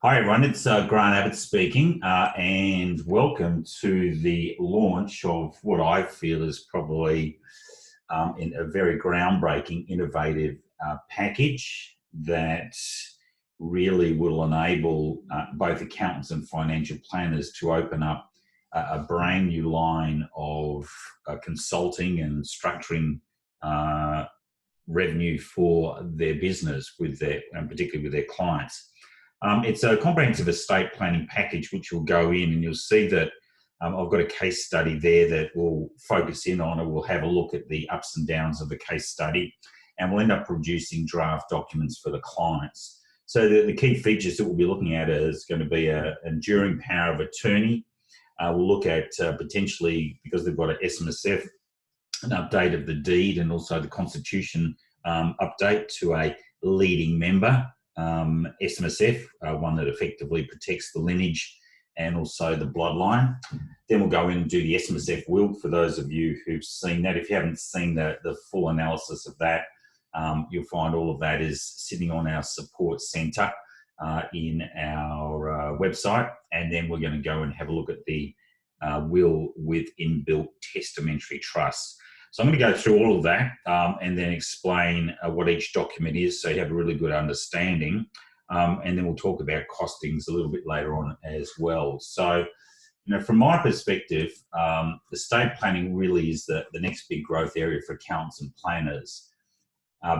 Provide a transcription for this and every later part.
Hi everyone, it's Grant Abbott speaking, and welcome to the launch of what I feel is probably in a very groundbreaking, innovative package that really will enable both accountants and financial planners to open up a brand new line of consulting and structuring revenue for their business and particularly with their clients. It's a comprehensive estate planning package which will go in, and you'll see that I've got a case study there that we'll focus in on, and we'll have a look at the ups and downs of the case study, and we'll end up producing draft documents for the clients. So the key features that we'll be looking at is going to be an enduring power of attorney. We'll look at potentially, because they've got an SMSF, an update of the deed, and also the constitution update to a leading member SMSF, one that effectively protects the lineage and also the bloodline. Then we'll go in and do the SMSF Will for those of you who've seen that. If you haven't seen the full analysis of that, you'll find all of that is sitting on our support centre in our website. And then we're going to go and have a look at the will with inbuilt testamentary trust. So I'm going to go through all of that and then explain what each document is so you have a really good understanding. And then we'll talk about costings a little bit later on as well. So, from my perspective, estate planning really is the next big growth area for accountants and planners,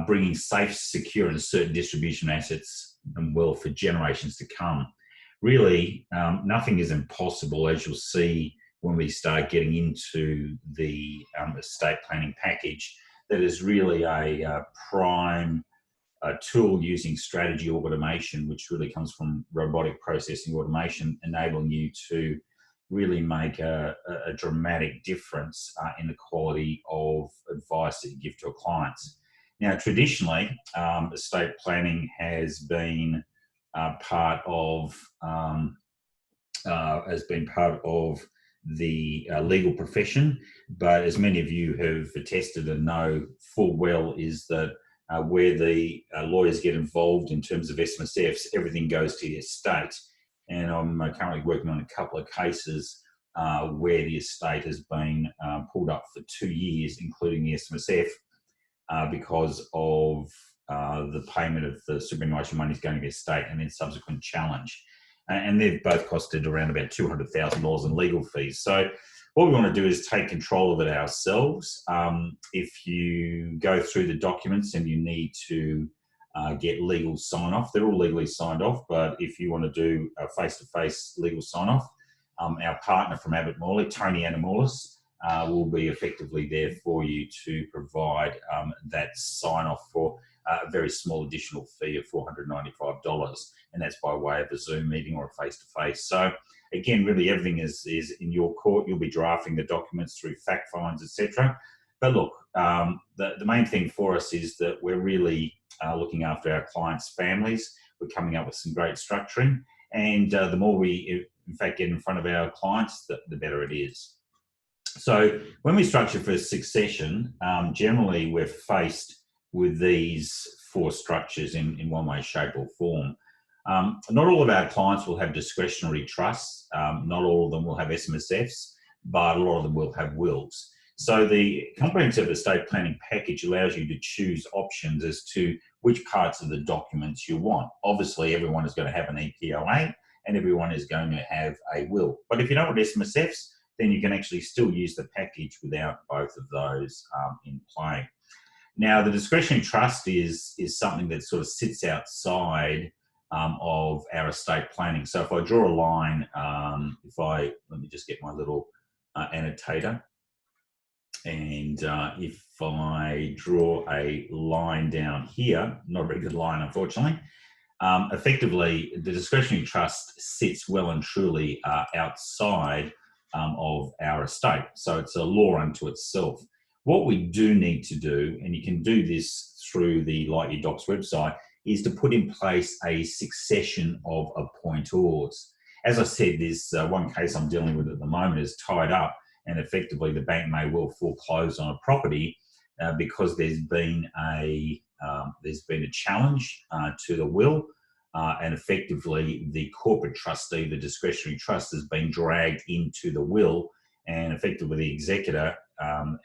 bringing safe, secure and certain distribution assets and wealth for generations to come. Really, nothing is impossible, as you'll see when we start getting into the estate planning package. That is really a prime tool using strategy automation, which really comes from robotic processing automation, enabling you to really make a dramatic difference in the quality of advice that you give to your clients. Now, traditionally, estate planning has been part of the legal profession, but as many of you have attested and know full well, is that where the lawyers get involved in terms of SMSFs, everything goes to the estate. And I'm currently working on a couple of cases where the estate has been pulled up for 2 years, including the SMSF, because of the payment of the superannuation money is going to the estate and then subsequent challenge. And they've both costed around about $200,000 in legal fees. So what we want to do is take control of it ourselves. If you go through the documents and you need to get legal sign-off, they're all legally signed off, but if you want to do a face-to-face legal sign-off, our partner from Abbott-Family, Tony Anamourlis, will be effectively there for you to provide that sign-off for a very small additional fee of $495, and that's by way of a Zoom meeting or a face-to-face. So again, really everything is in your court. You'll be drafting the documents through fact finds, etc. But look, the main thing for us is that we're really looking after our clients' families. We're coming up with some great structuring, and the more we, in fact, get in front of our clients, the better it is. So when we structure for succession, generally we're faced with these 4 structures in one way, shape or form. Not all of our clients will have discretionary trusts. Not all of them will have SMSFs, but a lot of them will have wills. So the comprehensive estate planning package allows you to choose options as to which parts of the documents you want. Obviously, everyone is going to have an EPOA and everyone is going to have a will. But if you don't want SMSFs, then you can actually still use the package without both of those in play. Now, the discretionary trust is something that sort of sits outside of our estate planning. So if I draw a line, let me just get my little annotator. And if I draw a line down here, not a very good line, unfortunately, effectively the discretionary trust sits well and truly outside of our estate. So it's a law unto itself. What we do need to do, and you can do this through the LightYear Docs website, is to put in place a succession of appointors. As I said, this one case I'm dealing with at the moment is tied up, and effectively the bank may well foreclose on a property because there's been a challenge to the will, and effectively the corporate trustee, the discretionary trust, has been dragged into the will, and effectively the executor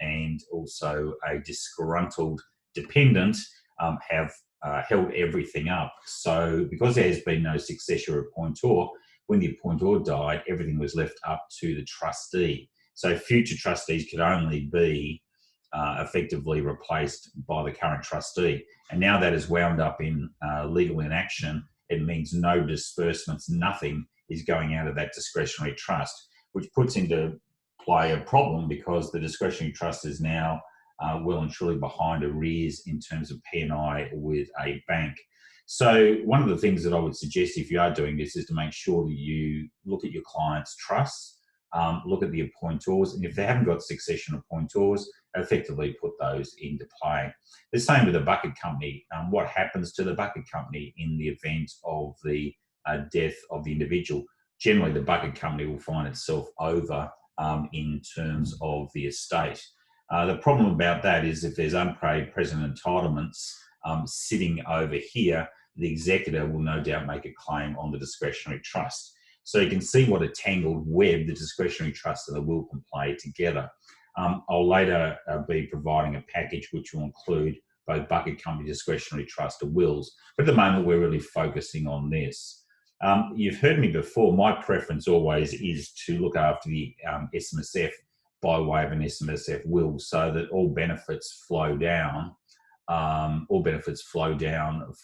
and also a disgruntled dependent have held everything up. So because there has been no successor appointer, when the appointer died, everything was left up to the trustee. So future trustees could only be effectively replaced by the current trustee. And now that is wound up in legal inaction, it means no disbursements, nothing is going out of that discretionary trust, which puts into play a problem because the discretionary trust is now well and truly behind arrears in terms of P&I with a bank. So one of the things that I would suggest if you are doing this is to make sure that you look at your client's trusts, look at the appointers, and if they haven't got succession appointers, effectively put those into play. The same with the bucket company. What happens to the bucket company in the event of the death of the individual? Generally, the bucket company will find itself over in terms of the estate. The problem about that is if there's unpaid present entitlements sitting over here, the executor will no doubt make a claim on the discretionary trust. So you can see what a tangled web the discretionary trust and the will can play together. I'll later be providing a package which will include both bucket company, discretionary trust, and wills. But at the moment, we're really focusing on this. You've heard me before. My preference always is to look after the SMSF by way of an SMSF will, so that all benefits flow down.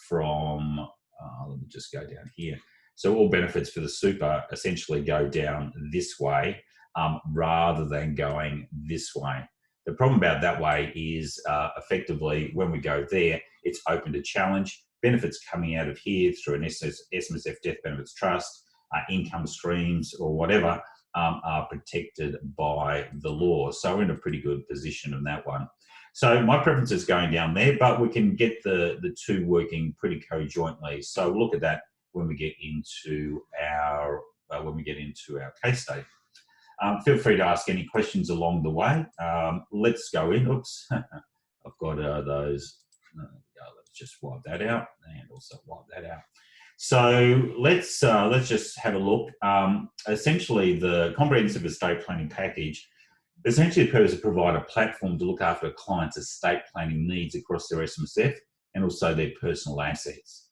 From, let me just go down here. So all benefits for the super essentially go down this way rather than going this way. The problem about that way is effectively when we go there, it's open to challenge. Benefits coming out of here through an SMSF Death Benefits Trust, income streams or whatever are protected by the law. So we're in a pretty good position on that one. So my preference is going down there, but we can get the two working pretty co-jointly. So we'll look at that when we get into our case study. Feel free to ask any questions along the way. Let's go in. Oops, I've got those. Let's just wipe that out and also wipe that out. So let's just have a look. Essentially, the comprehensive estate planning package essentially appears to provide a platform to look after a client's estate planning needs across their SMSF and also their personal assets.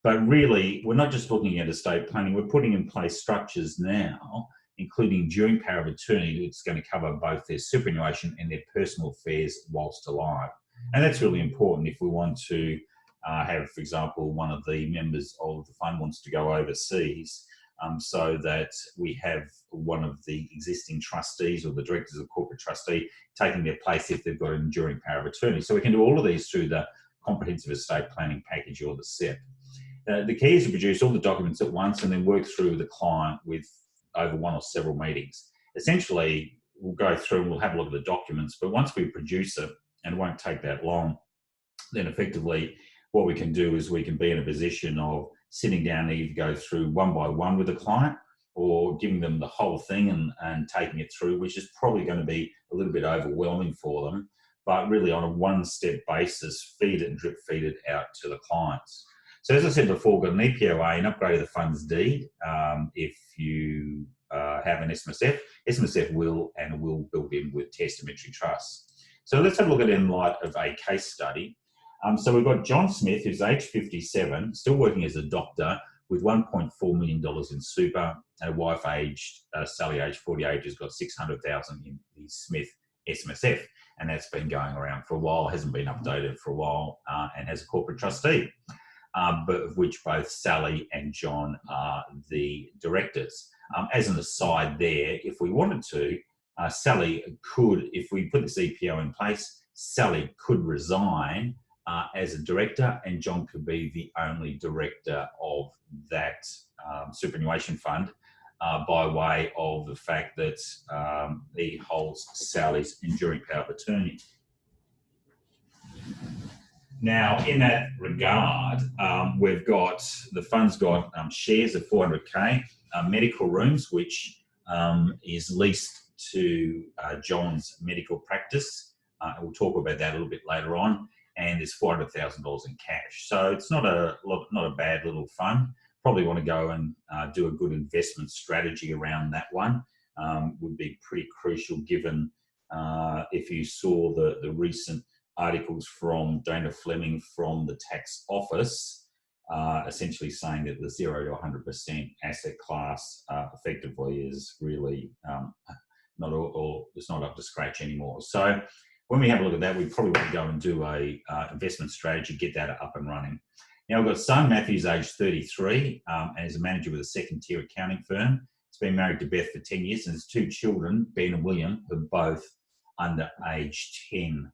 But really, we're not just looking at estate planning, we're putting in place structures now, including enduring power of attorney, that's going to cover both their superannuation and their personal affairs whilst alive. And that's really important if we want to have, for example, one of the members of the fund wants to go overseas, so that we have one of the existing trustees or the directors of the corporate trustee taking their place if they've got an enduring power of attorney. So we can do all of these through the comprehensive estate planning package or the SEP. The key is to produce all the documents at once and then work through the client with over one or several meetings. Essentially, we'll go through and we'll have a look at the documents, but once we produce it, and it won't take that long, then effectively what we can do is we can be in a position of sitting down and either go through one by one with the client or giving them the whole thing and taking it through, which is probably going to be a little bit overwhelming for them, but really on a one-step basis, feed it and drip feed it out to the clients. So as I said before, we've got an EPOA, an upgrade of the funds deed if you have an SMSF, SMSF will, and a will built in with testamentary trusts. So let's have a look at it in light of a case study. So we've got John Smith, who's age 57, still working as a doctor with $1.4 million in super, and a wife aged, Sally aged 48, who's got $600,000 in the Smith SMSF. And that's been going around for a while, hasn't been updated for a while, and has a corporate trustee, but of which both Sally and John are the directors. As an aside there, if we wanted to, Sally could, if we put this EPO in place, Sally could resign as a director, and John could be the only director of that superannuation fund by way of the fact that he holds Sally's enduring power of attorney. Now, in that regard, we've got, the fund's got shares of 400K, medical rooms, which is leased to John's medical practice. We'll talk about that a little bit later on. and there's $400,000 in cash. So it's not a bad little fund. Probably want to go and do a good investment strategy around that one. Would be pretty crucial, given if you saw the recent articles from Dana Fleming from the tax office, essentially saying that the 0 to 100% asset class effectively is really it's not up to scratch anymore. So when we have a look at that, we probably want to go and do a investment strategy, get that up and running. Now, we've got son Matthew's age 33 and is a manager with a second-tier accounting firm. He's been married to Beth for 10 years and has 2 children, Ben and William, who are both under age 10.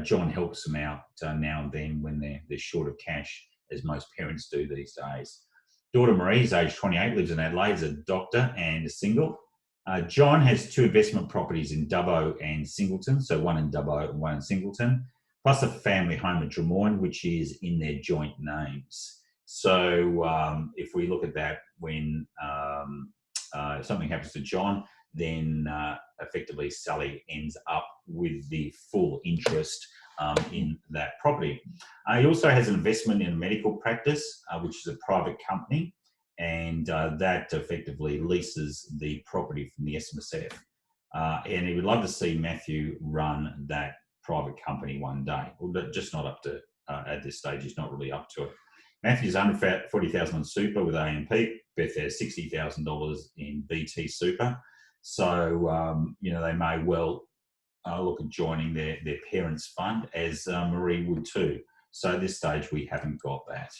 John helps them out now and then when they're short of cash, as most parents do these days. Daughter Marie is age 28, lives in Adelaide, is a doctor and is single. John has 2 investment properties in Dubbo and Singleton, so one in Dubbo and one in Singleton, plus a family home at Drummoyne, which is in their joint names. So if we look at that, when something happens to John, then effectively Sally ends up with the full interest in that property. He also has an investment in a medical practice, which is a private company, and that effectively leases the property from the SMSF. And he would love to see Matthew run that private company one day. Well, just not up to, at this stage, he's not really up to it. Matthew's $140,000 on super with AMP. Beth has $60,000 in BT super. So, they may well look at joining their parents' fund, as Marie would too. So at this stage, we haven't got that.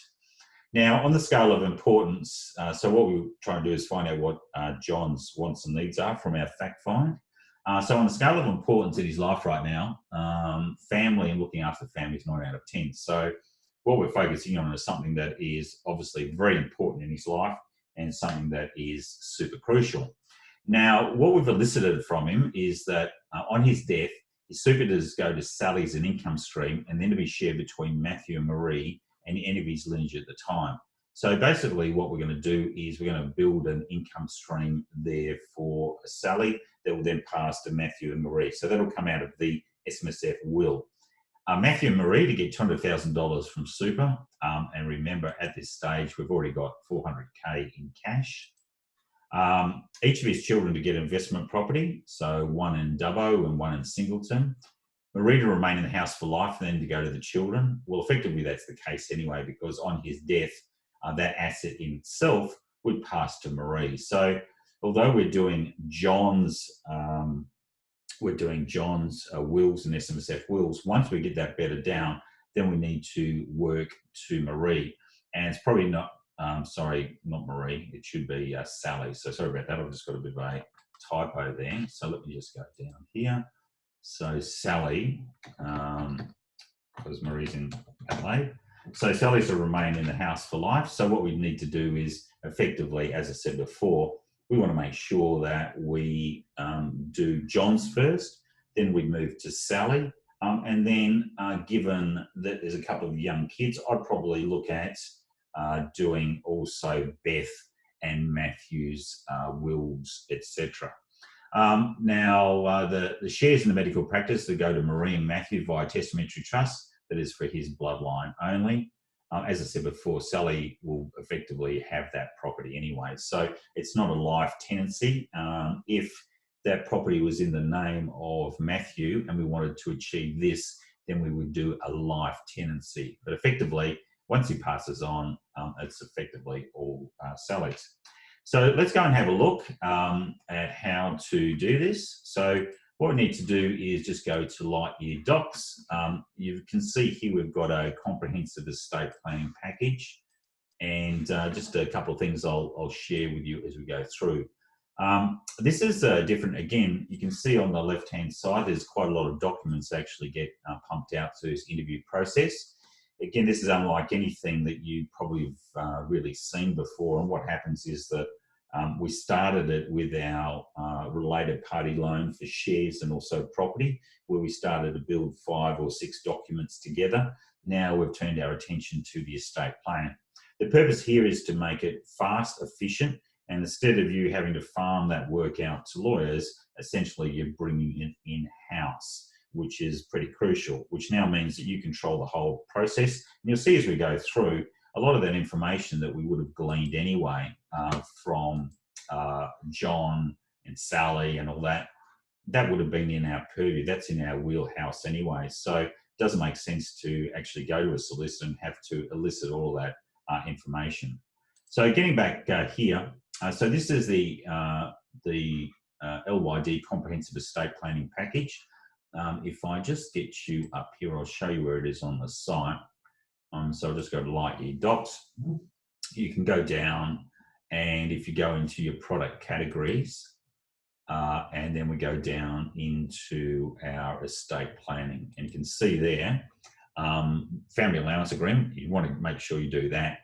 Now, on the scale of importance, so what we try and do is find out what John's wants and needs are from our fact find. So on the scale of importance in his life right now, family and looking after the family is 9 out of 10. So what we're focusing on is something that is obviously very important in his life and something that is super crucial. Now, what we've elicited from him is that on his death, his super does go to Sally as an income stream and then to be shared between Matthew and Marie and any of his lineage at the time. So basically what we're going to do is we're going to build an income stream there for Sally that will then pass to Matthew and Marie. So that'll come out of the SMSF Will. Matthew and Marie to get $200,000 from super. And remember, at this stage, we've already got $400K in cash. Each of his children to get investment property, so one in Dubbo and one in Singleton. Marie to remain in the house for life and then to go to the children. Well, effectively, that's the case anyway, because on his death, that asset in itself would pass to Marie. So although we're doing John's wills and SMSF wills, once we get that better down, then we need to work to Marie. And it's probably not, not Marie, it should be Sally. So sorry about that, I've just got a bit of a typo there. So let me just go down here. So Sally, because Marie's in Adelaide. So Sally's to remain in the house for life. So what we need to do is effectively, as I said before, we want to make sure that we do John's first, then we move to Sally. And then given that there's a couple of young kids, I'd probably look at doing also Beth and Matthew's wills, etc. Now, the shares in the medical practice that go to Marie and Matthew via testamentary trust, that is for his bloodline only. As I said before, Sally will effectively have that property anyway. So it's not a life tenancy. If that property was in the name of Matthew and we wanted to achieve this, then we would do a life tenancy. But effectively, once he passes on, it's effectively all Sally's. So let's go and have a look at how to do this. So what we need to do is just go to LightYear Docs. You can see here we've got a comprehensive estate planning package, and just a couple of things I'll share with you as we go through. This is different. Again, you can see on the left-hand side, there's quite a lot of documents that actually get pumped out through this interview process. Again, this is unlike anything that you probably have really seen before. And what happens is that we started it with our related party loan for shares and also property, where we started to build 5 or 6 documents together. Now we've turned our attention to the estate plan. The purpose here is to make it fast, efficient, and instead of you having to farm that work out to lawyers, essentially you're bringing it in-house. which is pretty crucial, which now means that you control the whole process. And you'll see as we go through, a lot of that information that we would have gleaned anyway from John and Sally and all that, that would have been in our purview. That's in our wheelhouse anyway. So it doesn't make sense to actually go to a solicitor and have to elicit all that information. So getting back here, so this is the LYD Comprehensive Estate Planning Package. If I just get you up here, I'll show you where it is on the site. So I'll just go to LightYear Docs. You can go down, and if you go into your product categories, and then we go down into our estate planning, and you can see there, family allowance agreement. You want to make sure you do that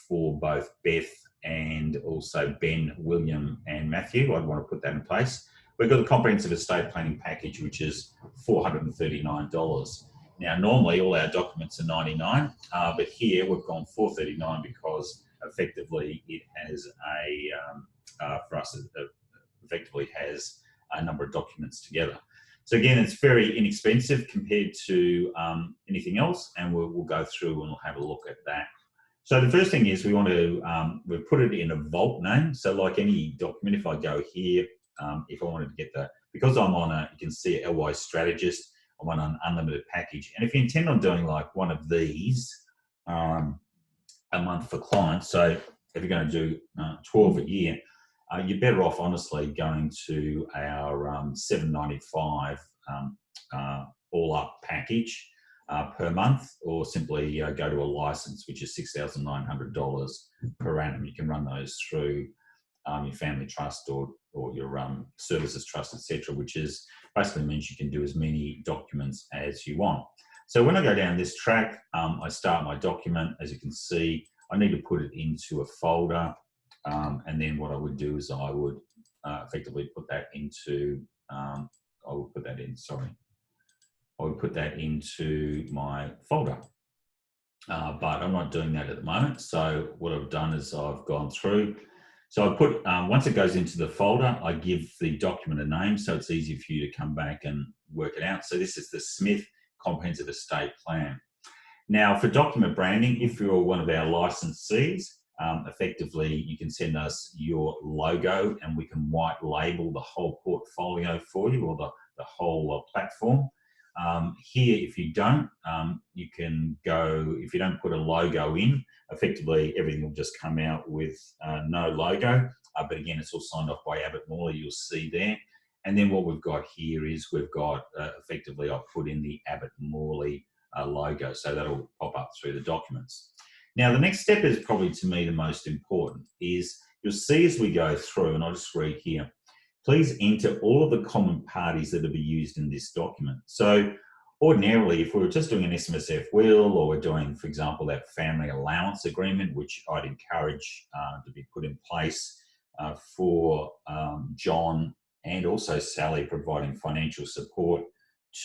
for both Beth and also Ben, William, and Matthew. I'd want to put that in place. We've got the comprehensive estate planning package, which is $439. Now, normally all our documents are $99, but here we've gone $439 because effectively it has for us, it effectively has a number of documents together. So again, it's very inexpensive compared to anything else, and we'll go through and we'll have a look at that. So the first thing is we want to, we've put it in a vault name. So like any document, if I go here, if I wanted to get because I'm on you can see LY Strategist, I'm on an unlimited package. And if you intend on doing like one of these a month for clients, so if you're going to do 12 a year, you're better off honestly going to our $795 all up package per month, or simply go to a license, which is $6,900 per annum. You can run those through your family trust or your services trust, etc., which is basically means you can do as many documents as you want. So when I go down this track, I start my document. As you can see, I need to put it into a folder, and then what I would do is I would effectively put that into, I would put that into my folder. But I'm not doing that at the moment. So what I've done is I've gone through. So I put, once it goes into the folder, I give the document a name, so it's easy for you to come back and work it out. So this is the Smith Comprehensive Estate Plan. Now for document branding, if you're one of our licensees, effectively you can send us your logo and we can white label the whole portfolio for you, or the whole platform. Here, if you don't, you can go, if you don't put a logo in, effectively everything will just come out with no logo. But again, it's all signed off by Abbott-Family, you'll see there. And then what we've got here is we've got, effectively, I've put in the Abbott-Family logo, so that'll pop up through the documents. Now, the next step is probably to me the most important, is you'll see as we go through, and I'll just read here, please enter all of the common parties that will be used in this document. So ordinarily, if we were just doing an SMSF will, or we're doing, for example, that family allowance agreement, which I'd encourage to be put in place for John and also Sally, providing financial support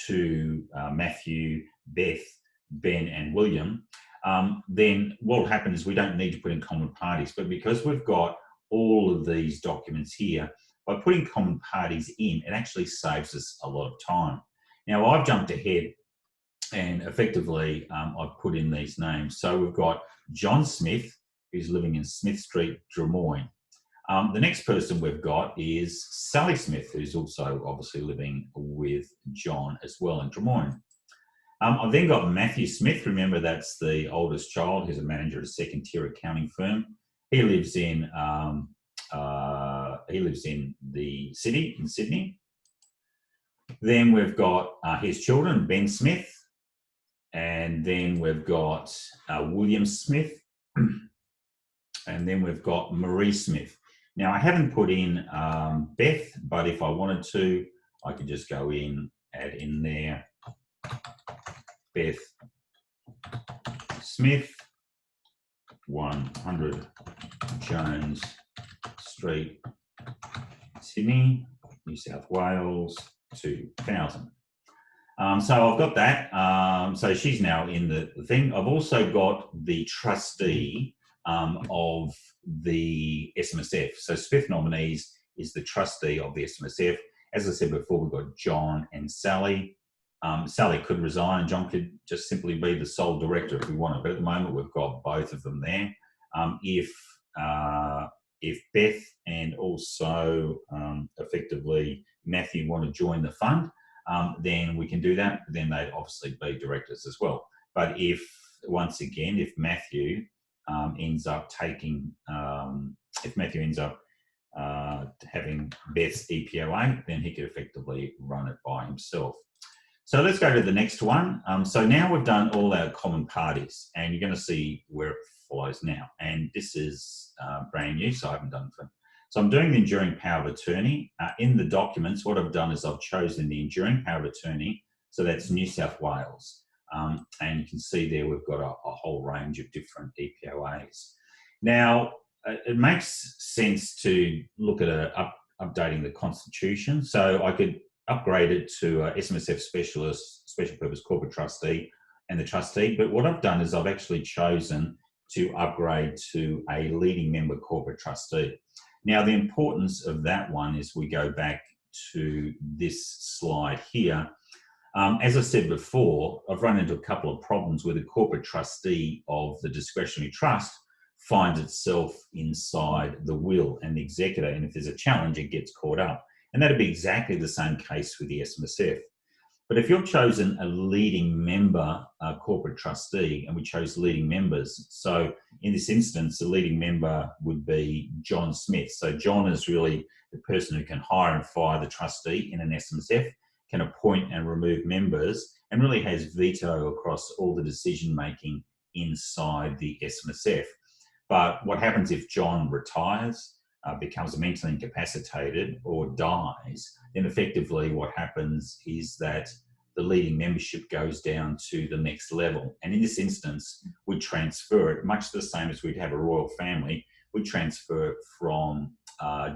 to Matthew, Beth, Ben and William, then what will happen is we don't need to put in common parties. But because we've got all of these documents here, by putting common parties in, it actually saves us a lot of time. Now, I've jumped ahead and effectively I've put in these names. So we've got John Smith, who's living in Smith Street, Drummoyne. The next person we've got is Sally Smith, who's also obviously living with John as well in Drummoyne. I've then got Matthew Smith. Remember, that's the oldest child, who's a manager at a second-tier accounting firm. He lives in the city, in Sydney. Then we've got his children, Ben Smith, and then we've got William Smith, and then we've got Marie Smith. Now, I haven't put in Beth, but if I wanted to, I could just go in, add in there, Beth Smith, 100 Jones Street, Sydney, New South Wales, 2000. So I've got that. So she's now in the thing. I've also got the trustee of the SMSF. So Smith Nominees is the trustee of the SMSF. As I said before, we've got John and Sally. Sally could resign and John could just simply be the sole director if we wanted. But at the moment, we've got both of them there. If Beth and also effectively Matthew want to join the fund, then we can do that. Then they'd obviously be directors as well. But if, once again, if Matthew ends up taking, having Beth's EPOA, then he could effectively run it by himself. So let's go to the next one. So now we've done all our common parties, and you're going to see where it follows now. And this is brand new, so I haven't done it. So I'm doing the enduring power of attorney. In the documents, what I've done is I've chosen the enduring power of attorney. So that's New South Wales. And you can see there we've got a whole range of different EPOAs. Now, it makes sense to look at updating the constitution. So I could upgrade it to a SMSF specialist, special purpose corporate trustee, and the trustee. But what I've done is I've actually chosen to upgrade to a leading member corporate trustee. Now, the importance of that one is we go back to this slide here. As I said before, I've run into a couple of problems where the corporate trustee of the discretionary trust finds itself inside the will and the executor, and if there's a challenge, it gets caught up. And that'd be exactly the same case with the SMSF. But if you've chosen a leading member corporate trustee, and we chose leading members, so in this instance, the leading member would be John Smith. So John is really the person who can hire and fire the trustee in an SMSF, can appoint and remove members, and really has veto across all the decision-making inside the SMSF. But what happens if John retires, becomes mentally incapacitated or dies, then effectively what happens is that the leading membership goes down to the next level. And in this instance, we transfer it, much the same as we'd have a royal family, we transfer it from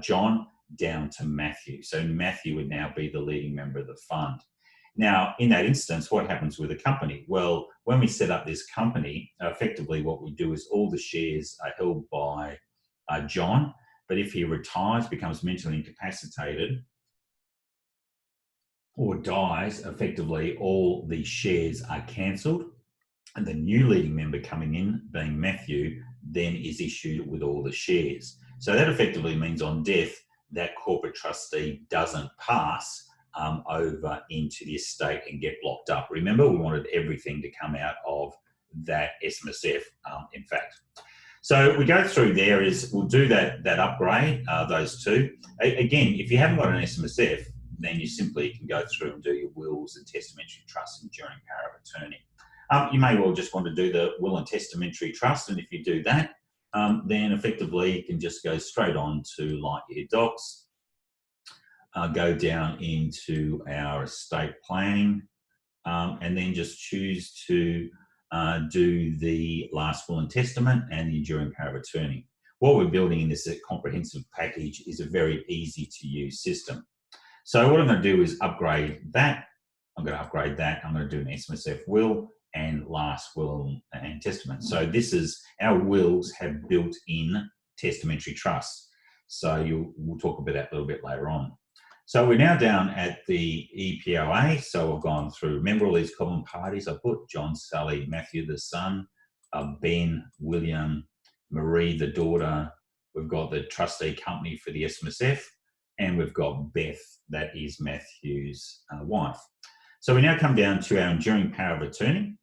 John down to Matthew. So Matthew would now be the leading member of the fund. Now, in that instance, what happens with a company? Well, when we set up this company, effectively what we do is all the shares are held by John, but if he retires, becomes mentally incapacitated, or dies, effectively all the shares are cancelled, and the new leading member coming in, being Matthew, then is issued with all the shares. So that effectively means on death, that corporate trustee doesn't pass over into the estate and get blocked up. Remember, we wanted everything to come out of that SMSF, in fact. So we go through there is, we'll do that upgrade, those two. Again, if you haven't got an SMSF, then you simply can go through and do your wills and testamentary trust and enduring power of attorney. You may well just want to do the will and testamentary trust, and if you do that, then effectively you can just go straight on to LightYear Docs, go down into our estate planning, and then just choose to do the last will and testament and the enduring power of attorney. What we're building in this comprehensive package is a very easy to use system. So what I'm going to do is upgrade that. I'm going to upgrade that. I'm going to do an SMSF will and last will and testament. So this is, our wills have built-in testamentary trusts. So we'll talk about that a little bit later on. So we're now down at the EPOA. So I've gone through, remember all these common parties. I put John, Sally, Matthew, the son, Ben, William, Marie, the daughter. We've got the trustee company for the SMSF, and we've got Beth, that is Matthew's wife. So we now come down to our enduring power of attorney.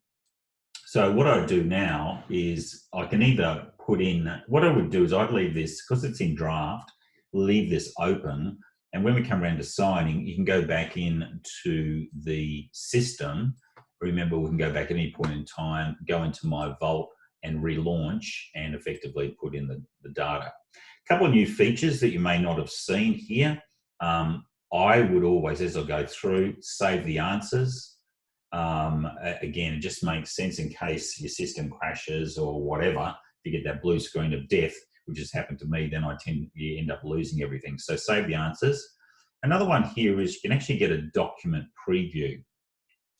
So what I do now is I can either put in, what I would do is I'd leave this, because it's in draft, leave this open. And when we come around to signing, you can go back into the system. Remember, we can go back at any point in time, go into my vault and relaunch and effectively put in the data. A couple of new features that you may not have seen here. I would always, as I go through, save the answers. Again, it just makes sense in case your system crashes or whatever. If you get that blue screen of death, which has happened to me, then you end up losing everything. So save the answers. Another one here is you can actually get a document preview.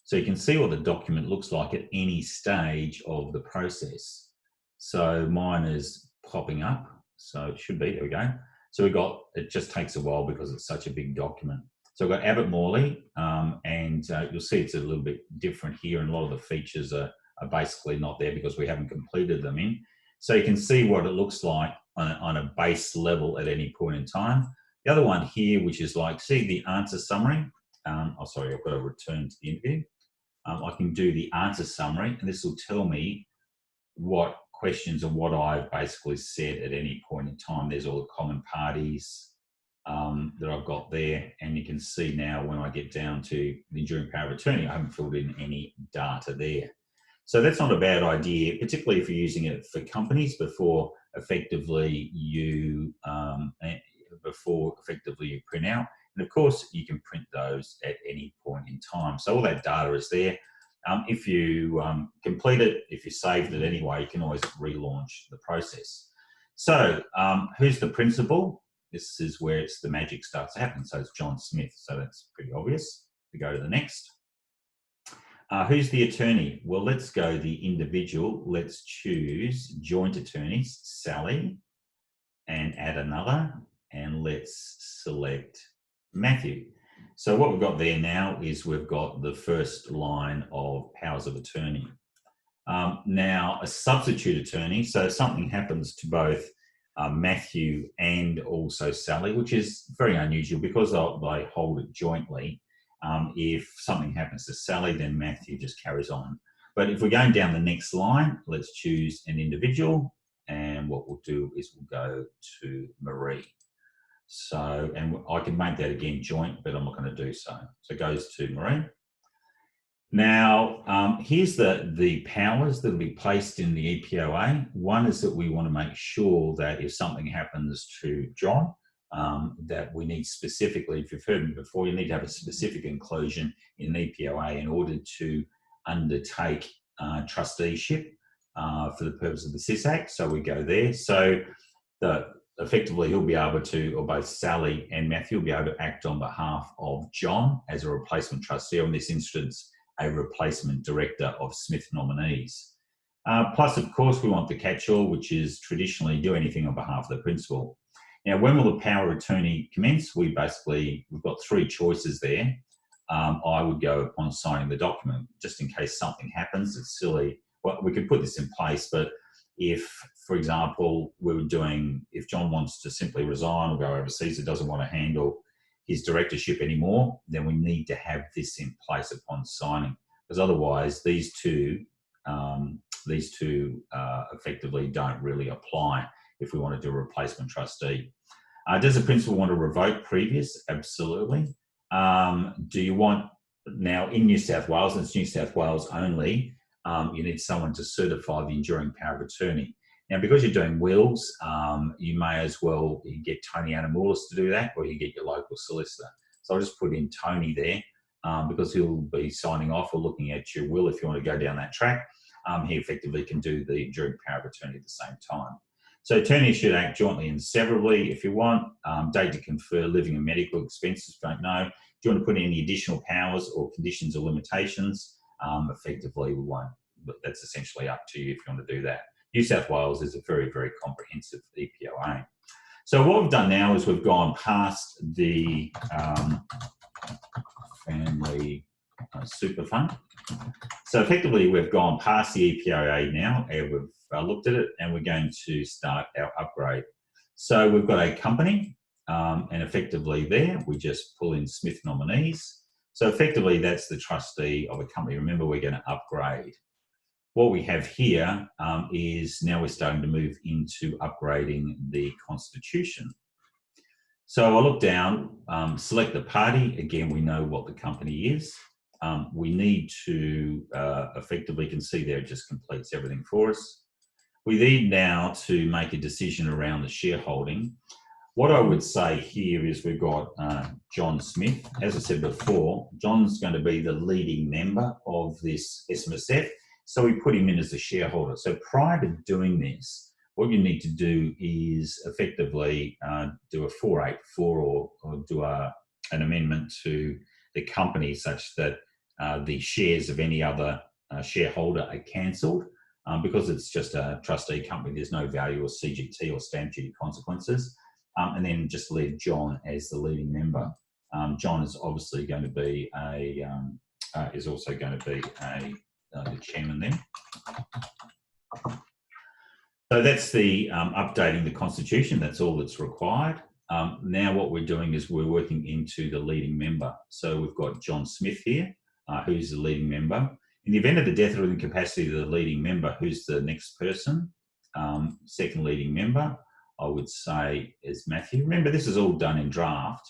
So you can see what the document looks like at any stage of the process. So mine is popping up. So it should be, there we go. So it just takes a while because it's such a big document. So I've got Abbott-Family, and you'll see it's a little bit different here, and a lot of the features are basically not there because we haven't completed them in. So you can see what it looks like on a base level at any point in time. The other one here, which is like, see the answer summary. Oh, sorry, I've got to return to the interview. I can do the answer summary, and this will tell me what questions and what I've basically said at any point in time. There's all the common parties that I've got there, and you can see now when I get down to the enduring power of attorney, I haven't filled in any data there. So that's not a bad idea, particularly if you're using it for companies before effectively you print out. And of course, you can print those at any point in time. So all that data is there. If you complete it, if you saved it anyway, you can always relaunch the process. So who's the principal? This is where the magic starts to happen. So it's John Smith. So that's pretty obvious. We go to the next. Who's the attorney? Well, let's go the individual. Let's choose joint attorneys, Sally, and add another. And let's select Matthew. So what we've got there now is we've got the first line of powers of attorney. Now, a substitute attorney, so if something happens to both Matthew and also Sally, which is very unusual because they hold it jointly. If something happens to Sally, then Matthew just carries on. But if we're going down the next line, let's choose an individual. And what we'll do is we'll go to Marie. So, and I can make that again joint, but I'm not going to do so. So it goes to Marie. Now, here's the powers that will be placed in the EPOA. One is that we want to make sure that if something happens to John, that we need specifically, if you've heard me before, you need to have a specific inclusion in the EPOA in order to undertake trusteeship for the purpose of the SIS Act. So we go there. So effectively he'll be able to, or both Sally and Matthew will be able to act on behalf of John as a replacement trustee, or in this instance, a replacement director of Smith nominees. Plus, of course, we want the catch-all, which is traditionally do anything on behalf of the principal. Now, when will the power of attorney commence? We've got three choices there. I would go upon signing the document, just in case something happens. It's silly. Well, we could put this in place, but if, for example, if John wants to simply resign or go overseas, it doesn't want to handle his directorship anymore, then we need to have this in place upon signing, because otherwise these two effectively don't really apply if we want to do a replacement trustee. Does the principal want to revoke previous? Absolutely. Do you want, now in New South Wales, and it's New South Wales only, you need someone to certify the enduring power of attorney. Now, because you're doing wills, you may as well get Tony Anamourlis to do that, or you get your local solicitor. So I'll just put in Tony there because he'll be signing off or looking at your will if you want to go down that track. He effectively can do the enduring power of attorney at the same time. So attorneys should act jointly and severally if you want. Date to confer living and medical expenses, don't know. Do you want to put in any additional powers or conditions or limitations? Effectively, we won't. But that's essentially up to you if you want to do that. New South Wales is a very, very comprehensive EPOA. So what we've done now is we've gone past the family super fund. So effectively, we've gone past the EPOA now, and we've looked at it, and we're going to start our upgrade. So we've got a company, and effectively there, we just pull in Smith nominees. So effectively, that's the trustee of a company. Remember, we're going to upgrade. What we have here is now we're starting to move into upgrading the constitution. So I look down, select the party. Again, we know what the company is. We need to effectively, can see there, it just completes everything for us. We need now to make a decision around the shareholding. What I would say here is we've got John Smith. As I said before, John's going to be the leading member of this SMSF. So we put him in as a shareholder. So prior to doing this, what you need to do is effectively do a 484 or do an amendment to the company such that the shares of any other shareholder are cancelled. Because it's just a trustee company, there's no value or CGT or stamp duty consequences. And then just leave John as the leading member. John is obviously going to be the chairman then. So that's the updating the constitution. That's all that's required. Now what we're doing is we're working into the leading member. So we've got John Smith here, who's the leading member. In the event of the death or incapacity of the leading member, who's the next person? Second leading member, I would say, is Matthew. Remember, this is all done in draft.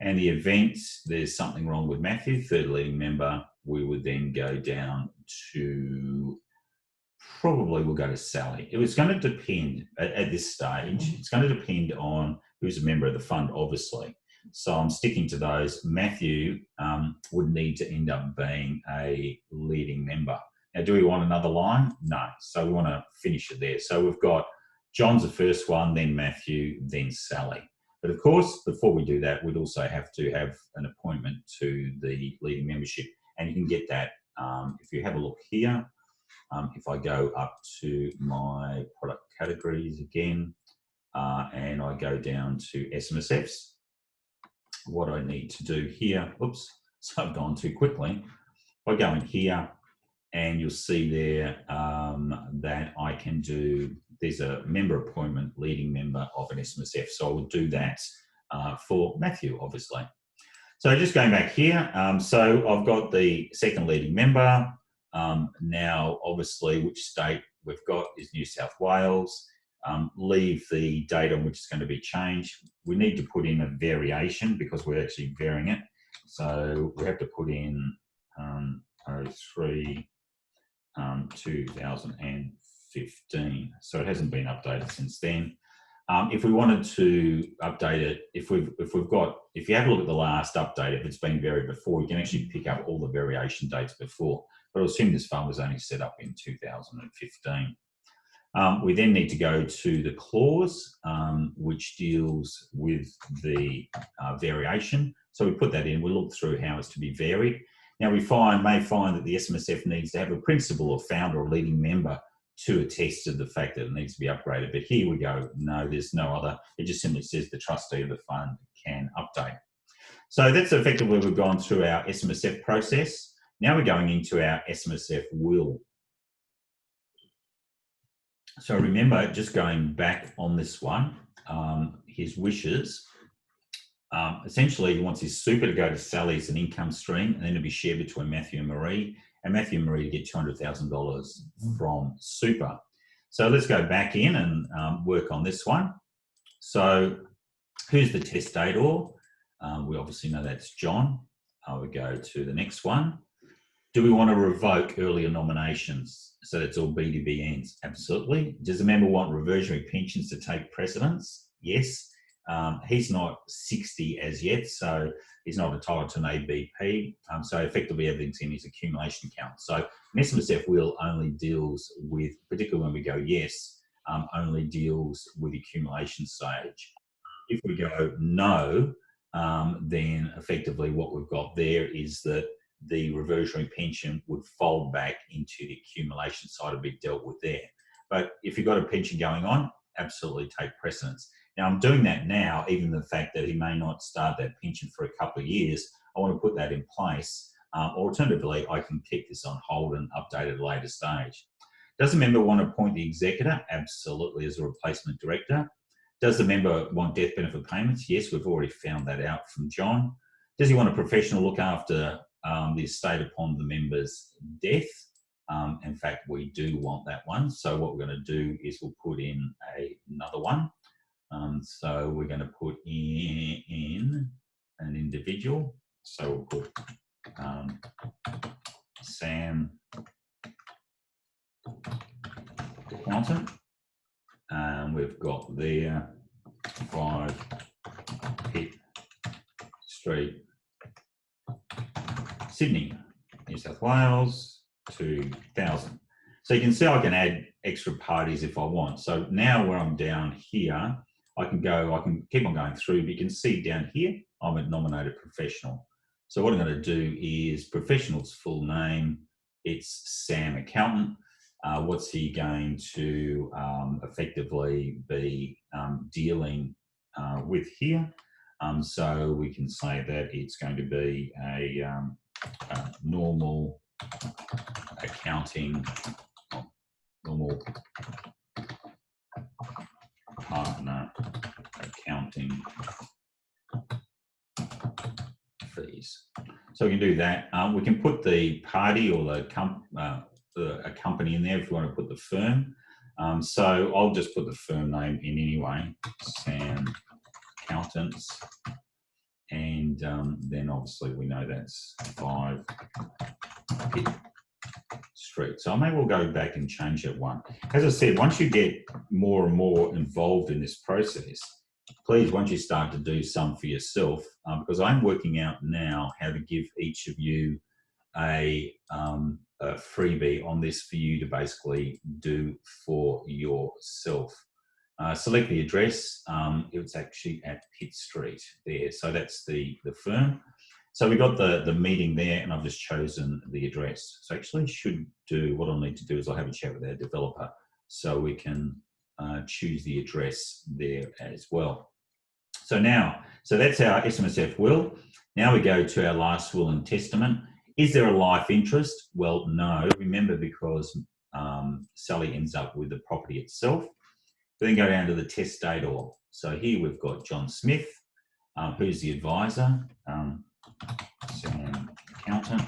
And the event there's something wrong with Matthew, third leading member, we would then go down to, probably we'll go to Sally. It was going to depend at this stage. It's going to depend on who's a member of the fund, obviously. So I'm sticking to those. Matthew would need to end up being a leading member. Now, do we want another line? No. So we want to finish it there. So we've got John's the first one, then Matthew, then Sally. But of course, before we do that, we'd also have to have an appointment to the leading membership. And you can get that if you have a look here. If I go up to my product categories again, and I go down to SMSFs, what I need to do here, oops, so I've gone too quickly. I go in here and you'll see there that I can do, there's a member appointment, leading member of an SMSF. So I would do that for Matthew, obviously. So just going back here, so I've got the second leading member. Now, obviously, which state we've got is New South Wales. Leave the date on which it's going to be changed. We need to put in a variation because we're actually varying it. So we have to put in 03 2015. So it hasn't been updated since then. If we wanted to update it, if you have a look at the last update, if it's been varied before, you can actually pick up all the variation dates before. But I assume this fund was only set up in 2015. We then need to go to the clause, which deals with the variation. So we put that in, we look through how it's to be varied. Now we may find that the SMSF needs to have a principal or founder or leading member to attest to the fact that it needs to be upgraded. But here we go, no, there's no other. It just simply says the trustee of the fund can update. So that's effectively we've gone through our SMSF process. Now we're going into our SMSF will. So remember, just going back on this one, his wishes, essentially he wants his super to go to Sally as an income stream and then to be shared between Matthew and Marie to get $200,000 from super. So let's go back in and work on this one. So who's the testator? We obviously know that's John. We go to the next one. Do we want to revoke earlier nominations? So that's all BDBNs. Absolutely. Does the member want reversionary pensions to take precedence? Yes. He's not 60 as yet, so he's not entitled to an ABP. So effectively everything's in his accumulation account. So an SMSF will only deals with, particularly when we go yes, only deals with the accumulation stage. If we go no, then effectively what we've got there is that the reversionary pension would fold back into the accumulation side and be dealt with there. But if you've got a pension going on, absolutely take precedence. Now I'm doing that now, even the fact that he may not start that pension for a couple of years, I want to put that in place. Alternatively, I can keep this on hold and update at a later stage. Does the member want to appoint the executor? Absolutely, as a replacement director. Does the member want death benefit payments? Yes, we've already found that out from John. Does he want a professional look after the estate upon the member's death? In fact, we do want that one. So what we're going to do is we'll put in another one. So we're going to put in an individual. So we'll put Sam Accountant. We've got there 5 Pitt Street, Sydney, New South Wales, 2000. So you can see I can add extra parties if I want. So now where I'm down here, I can keep on going through, but you can see down here, I'm a nominated professional. So what I'm going to do is professional's full name. It's Sam Accountant. What's he going to effectively be dealing with here? So we can say that it's going to be a normal accounting, normal partner accounting fees. So we can do that. We can put the party or a company in there if you want to put the firm. So I'll just put the firm name in anyway, Sam Accountants. And then obviously we know that's 5 Pitt Street. So I may well go back and change that one. As I said, once you get more and more involved in this process, please, once you start to do some for yourself, because I'm working out now how to give each of you a freebie on this for you to basically do for yourself. Select the address. It's actually at Pitt Street there. So that's the firm. So we got the meeting there, and I've just chosen the address. So actually should do, what I'll need to do is I'll have a chat with our developer so we can choose the address there as well. So now, so that's our SMSF will. Now we go to our last will and testament. Is there a life interest? Well, no. Remember, because Sally ends up with the property itself. Then go down to the testator. So here we've got John Smith, who's the advisor, Sam Accountant,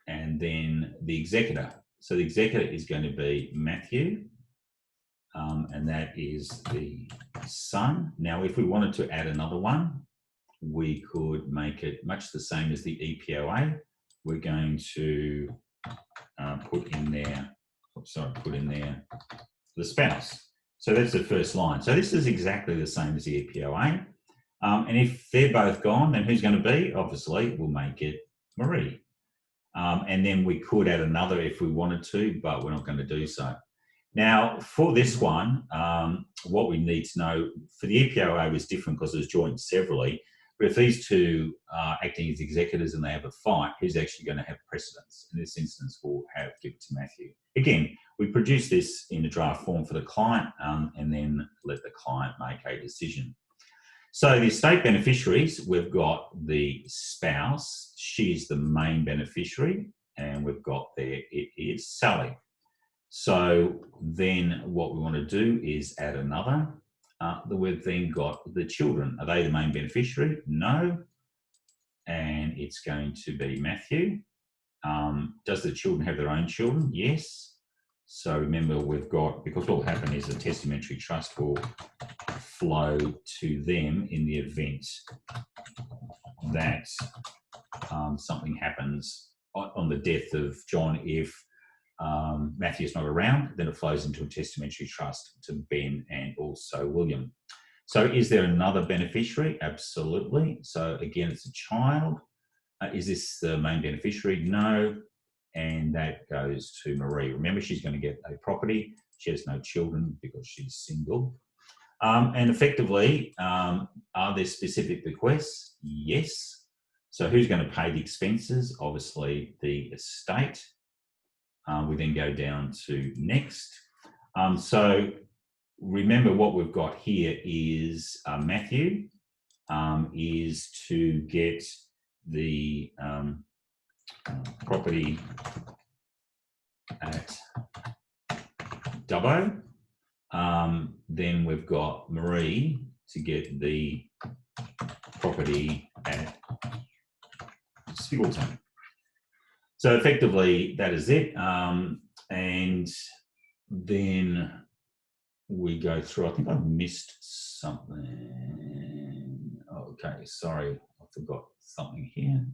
and then the executor. So the executor is going to be Matthew, and that is the son. Now, if we wanted to add another one, we could make it much the same as the EPOA. We're going to put in there the spouse. So that's the first line. So this is exactly the same as the EPOA. And if they're both gone, then who's going to be? Obviously, we'll make it Marie. And then we could add another if we wanted to, but we're not going to do so. Now, for this one, what we need to know, for the EPOA was different because it was joined severally. But if these two are acting as executors and they have a fight, who's actually going to have precedence? In this instance, we'll give it to Matthew. Again, we produce this in a draft form for the client and then let the client make a decision. So the estate beneficiaries, we've got the spouse. She's the main beneficiary. And we've got there, it is Sally. So then what we want to do is add another. We've then got the children. Are they the main beneficiary? No. And it's going to be Matthew. Does the children have their own children? Yes. So remember, we've got, because what will happen is the testamentary trust will flow to them in the event that something happens on the death of John. If Matthew's not around, then it flows into a testamentary trust to Ben and also William. So is there another beneficiary? Absolutely. So again, it's a child. Is this the main beneficiary? No. And that goes to Marie. Remember, she's going to get a property. She has no children because she's single. And effectively, are there specific bequests? Yes. So who's going to pay the expenses? Obviously, the estate. We then go down to next. So remember, what we've got here is Matthew is to get the property at Dubbo. Then we've got Marie to get the property at Spiggleton. So effectively, that is it. And then we go through, I think I've missed something. Okay, sorry, I forgot something here.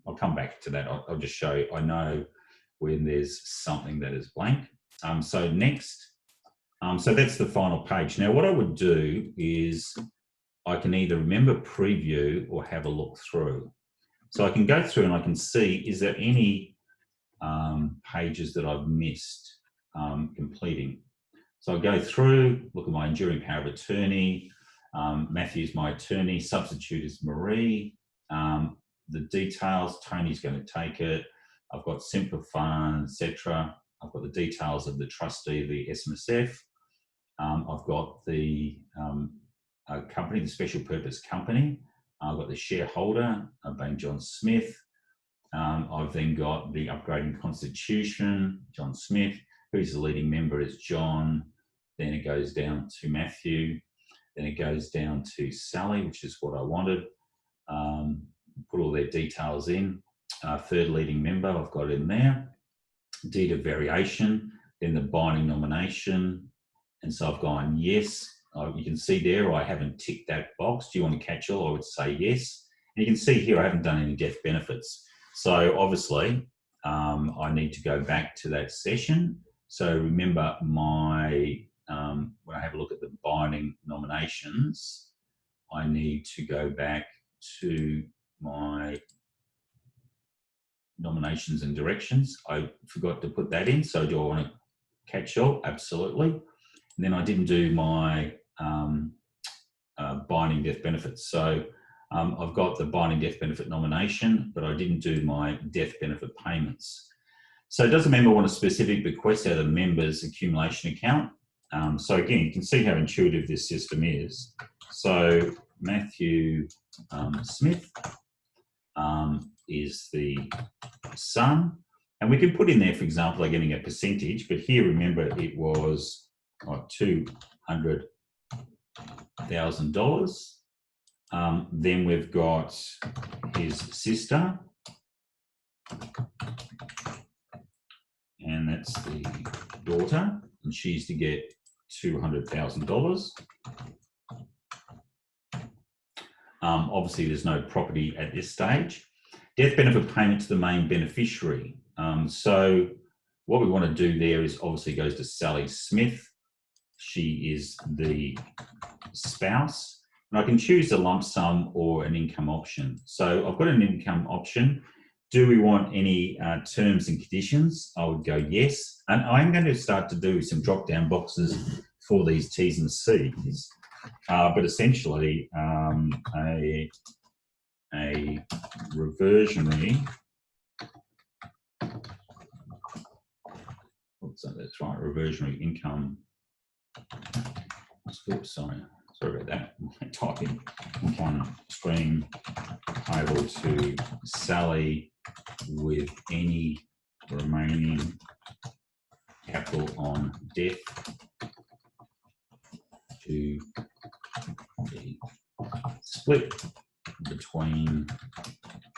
I'll come back to that. I'll just show you. I know when there's something that is blank. So next, so that's the final page. Now, what I would do is I can either remember preview or have a look through. So I can go through and I can see, is there any pages that I've missed completing? So I go through, look at my enduring power of attorney. Matthew's my attorney, substitute is Marie. The details, Tony's going to take it. I've got simplify, etc. I've got the details of the trustee, the SMSF. I've got the company, the special purpose company. I've got the shareholder being John Smith. I've then got the upgrading constitution, John Smith. Who's the leading member is John. Then it goes down to Matthew. Then it goes down to Sally, which is what I wanted. Put all their details in. Third leading member, I've got in there. Deed of variation, then the binding nomination. And so I've gone yes. You can see there I haven't ticked that box. Do you want to catch all? I would say yes. And you can see here I haven't done any death benefits. So obviously I need to go back to that session. So remember when I have a look at the binding nominations, I need to go back to my nominations and directions. I forgot to put that in. So do I want to catch all? Absolutely. And then I didn't do my binding death benefits. So I've got the binding death benefit nomination, but I didn't do my death benefit payments. So does a member want a specific bequest out of the member's accumulation account? So again, you can see how intuitive this system is. So Matthew Smith is the son, and we can put in there, for example, they're getting a percentage, but here, remember, it was $200,000. Then we've got his sister, and that's the daughter, and she's to get $200,000. Obviously, there's no property at this stage. Death benefit payment to the main beneficiary. So what we want to do there is obviously goes to Sally Smith. She is the spouse. And I can choose a lump sum or an income option. So I've got an income option. Do we want any terms and conditions? I would go yes. And I'm going to start to do some drop-down boxes for these T's and C's. But essentially, a reversionary, that's right, reversionary income, oops, sorry about that, typing, income stream payable to Sally with any remaining capital on death to be split between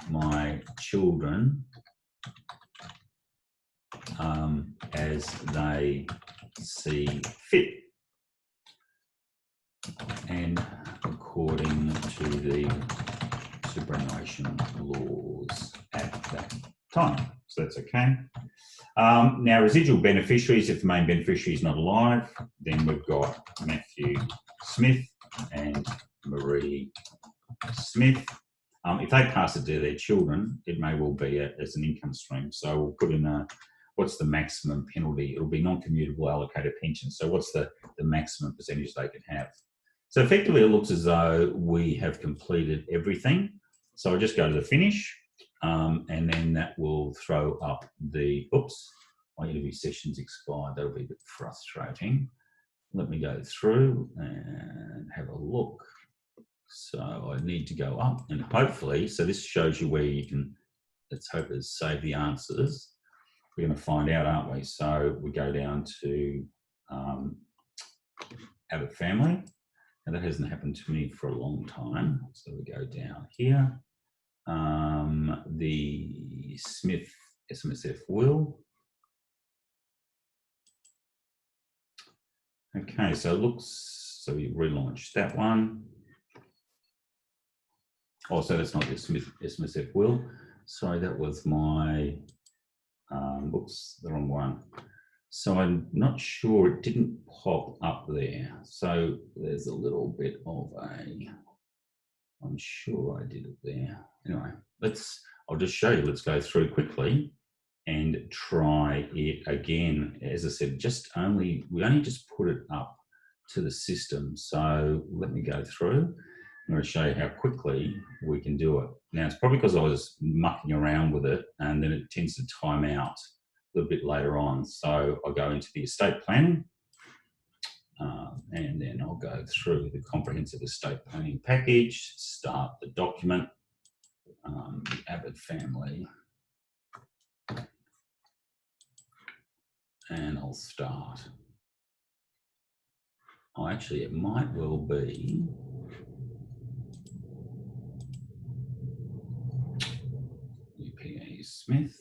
my children as they see fit and according to the superannuation laws at that time. So that's okay. Now, residual beneficiaries, if the main beneficiary is not alive, then we've got Matthew Smith and Marie Smith. If they pass it to their children, it may well be as an income stream. So we'll put in what's the maximum penalty? It'll be non-commutable allocated pension. So what's the maximum percentage they can have? So effectively, it looks as though we have completed everything. So I'll just go to the finish, and then that will throw up the, oops, my interview session's expired. That'll be a bit frustrating. Let me go through and have a look. So I need to go up and hopefully, so this shows you where you can, let's hope it's save the answers. We're going to find out, aren't we? So we go down to Abbott-Family. And that hasn't happened to me for a long time. So we go down here. The Smith SMSF Will. Okay, so it looks, so we relaunched that one. Oh, so that's not the Smith SMSF Will. Sorry, that was my, oops, the wrong one. So I'm not sure, it didn't pop up there. So there's a little bit of a, I'm sure I did it there. Anyway, I'll just show you, let's go through quickly and try it again. As I said, we only just put it up to the system. So let me go through. I'm going to show you how quickly we can do it. Now, it's probably because I was mucking around with it and then it tends to time out a little bit later on. So I'll go into the estate planning, And then I'll go through the comprehensive estate planning package, start the document, the Abbott-Family, and I'll start. Oh, actually, it might well be UPA Smith.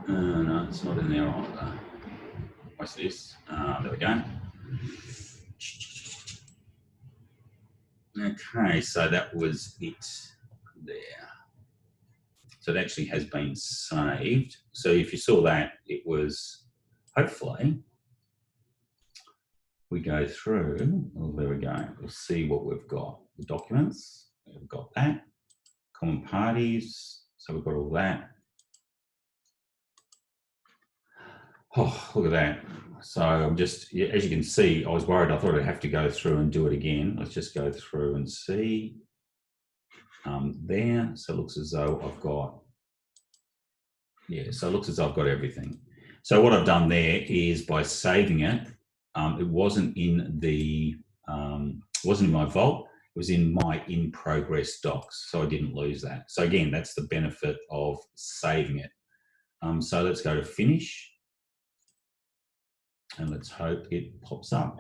No, it's not in there either. What's this? There we go. Okay, so that was it there. So it actually has been saved. So if you saw that, it was, hopefully, we go through, oh, there we go. We'll see what we've got. The documents, we've got that. Common parties, so we've got all that. Oh, look at that. So I'm just, as you can see, I was worried. I thought I'd have to go through and do it again. Let's just go through and see. There, so it looks as though I've got, yeah, so it looks as though I've got everything. So what I've done there is by saving it, it wasn't in the, wasn't in my vault, it was in my in progress docs, so I didn't lose that. So again, that's the benefit of saving it. So let's go to finish. And let's hope it pops up.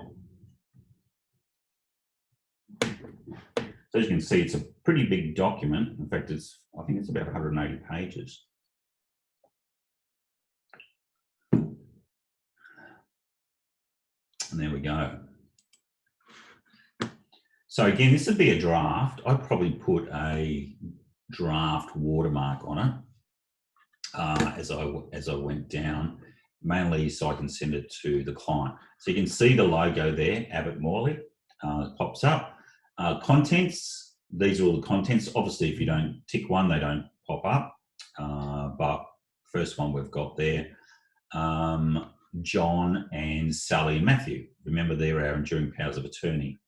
So as you can see, it's a pretty big document. In fact, I think it's about 180 pages. And there we go. So again, this would be a draft. I'd probably put a draft watermark on it as I went down, mainly so I can send it to the client. So you can see the logo there, Abbott-Family, pops up. Contents, these are all the contents. Obviously, if you don't tick one, they don't pop up. But first one we've got there, John and Sally and Matthew. Remember, they're our enduring powers of attorney,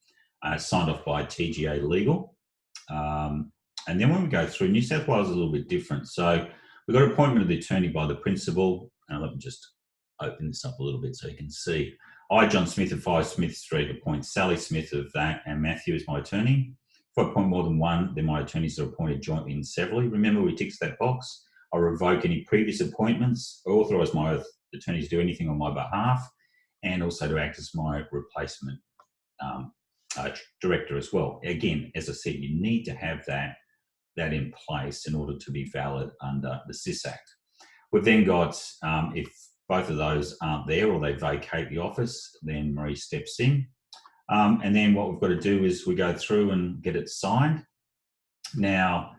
signed off by TGA Legal. And then when we go through, New South Wales is a little bit different. So we've got appointment of the attorney by the principal. Let me just open this up a little bit so you can see. I, John Smith of 5 Smith Street, appoint Sally Smith of that, and Matthew is my attorney. If I appoint more than one, then my attorneys are appointed jointly and severally. Remember, we tick that box. I revoke any previous appointments. I authorise my attorneys to do anything on my behalf, and also to act as my replacement director as well. Again, as I said, you need to have that in place in order to be valid under the SIS Act. We've then got, if both of those aren't there or they vacate the office, then Marie steps in. And then what we've got to do is we go through and get it signed. Now,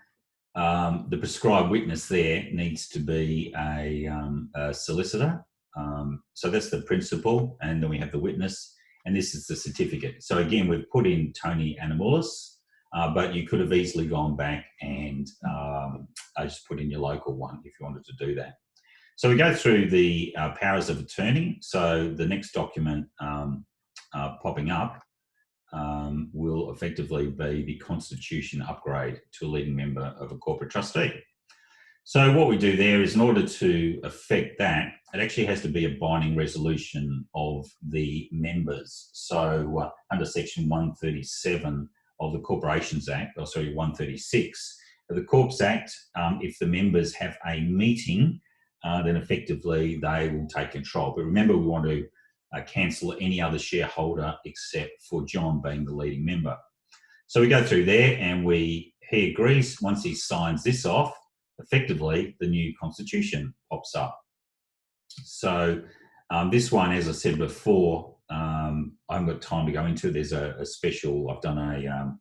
the prescribed witness there needs to be a solicitor. So that's the principal, and then we have the witness, and this is the certificate. So again, we've put in Tony Anamourlis, but you could have easily gone back and just put in your local one if you wanted to do that. So we go through the powers of attorney. So the next document popping up will effectively be the constitution upgrade to a leading member of a corporate trustee. So what we do there is, in order to affect that, it actually has to be a binding resolution of the members. So under section 137 of the Corporations Act, or sorry, 136 of the Corps Act, if the members have a meeting, then effectively they will take control. But remember, we want to cancel any other shareholder except for John being the leading member. So we go through there and he agrees. Once he signs this off, effectively the new constitution pops up. So this one, as I said before, I haven't got time to go into. There's a special, I've done a